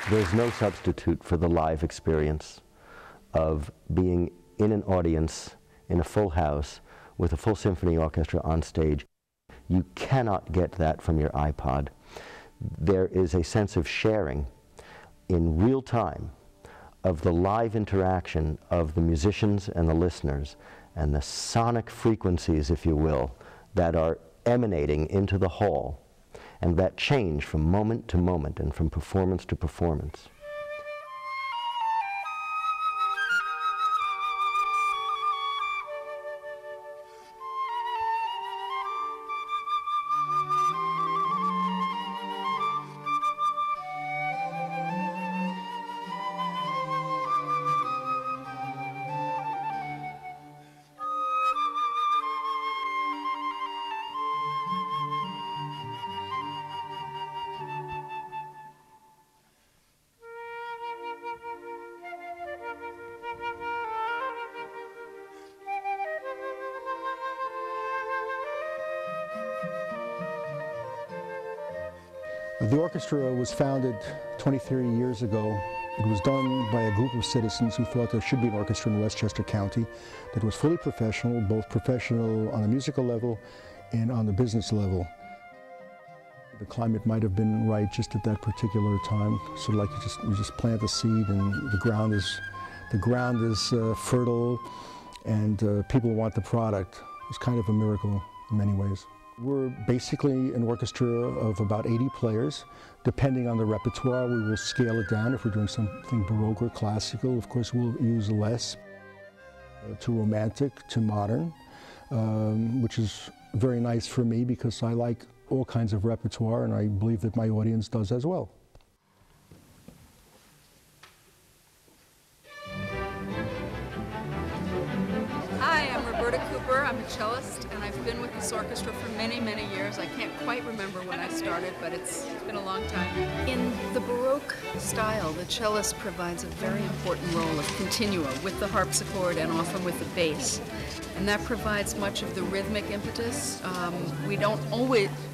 There's no substitute for the live experience of being in an audience in a full house with a full symphony orchestra on stage. You cannot get that from your iPod. There is a sense of sharing in real time of the live interaction of the musicians and the listeners and the sonic frequencies, if you will, that are emanating into the hall, and that change from moment to moment and from performance to performance. The orchestra was founded 23 years ago. It was done by a group of citizens who thought there should be an orchestra in Westchester County that was fully professional, both professional on a musical level and on the business level. The climate might have been right just at that particular time. So like you just plant a seed and the ground is fertile, and people want the product. It's kind of a miracle in many ways. We're basically an orchestra of about 80 players. Depending on the repertoire, we will scale it down. If we're doing something Baroque or classical, of course, we'll use less. To romantic, to modern, which is very nice for me because I like all kinds of repertoire, and I believe that my audience does as well. I'm a cellist, and I've been with this orchestra for many, many years. I can't quite remember when I started, but it's been a long time. In the Baroque style, the cellist provides a very important role of continua with the harpsichord and often with the bass. And that provides much of the rhythmic impetus. We don't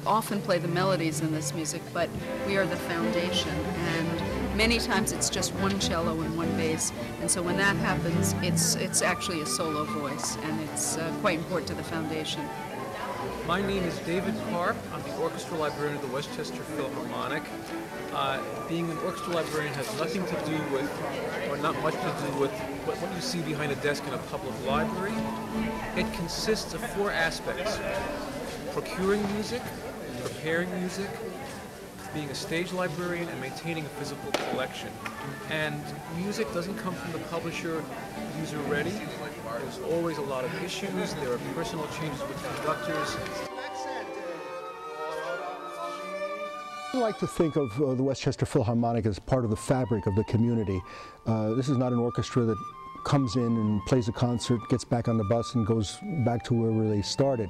often play the melodies in this music, but we are the foundation. And many times it's just one cello and one bass, and so when that happens, it's actually a solo voice, and it's quite important to the foundation. My name is David Karp. I'm the orchestra librarian of the Westchester Philharmonic. Being an orchestra librarian has nothing to do with, or not much to do with, what you see behind a desk in a public library. It consists of four aspects: procuring music, preparing music, being a stage librarian, and maintaining a physical collection. And music doesn't come from the publisher user ready. There's always a lot of issues. There are personal changes with conductors. I like to think of the Westchester Philharmonic as part of the fabric of the community. This is not an orchestra that comes in and plays a concert, gets back on the bus, and goes back to wherever they started.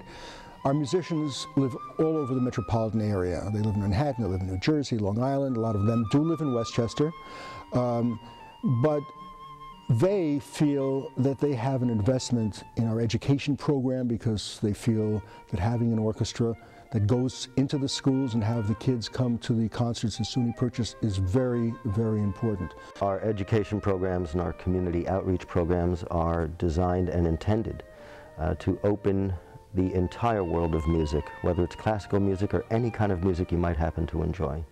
Our musicians live all over the metropolitan area. They live in Manhattan, they live in New Jersey, Long Island. A lot of them do live in Westchester. But they feel that they have an investment in our education program because they feel that having an orchestra that goes into the schools and have the kids come to the concerts in SUNY Purchase is very, very important. Our education programs and our community outreach programs are designed and intended to open the entire world of music, whether it's classical music or any kind of music you might happen to enjoy,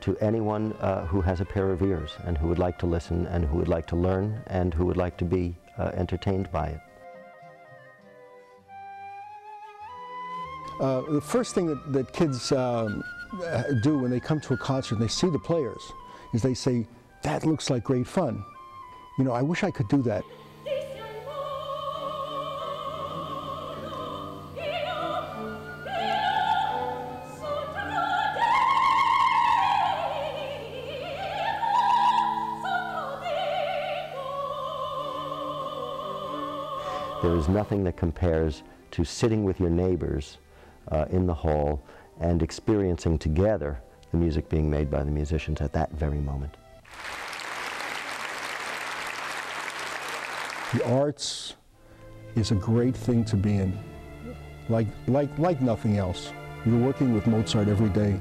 to anyone who has a pair of ears and who would like to listen and who would like to learn and who would like to be entertained by it. The first thing that kids do when they come to a concert and they see the players is they say, "That looks like great fun. You know, I wish I could do that." There is nothing that compares to sitting with your neighbors in the hall and experiencing together the music being made by the musicians at that very moment. The arts is a great thing to be in, like nothing else. You're working with Mozart every day.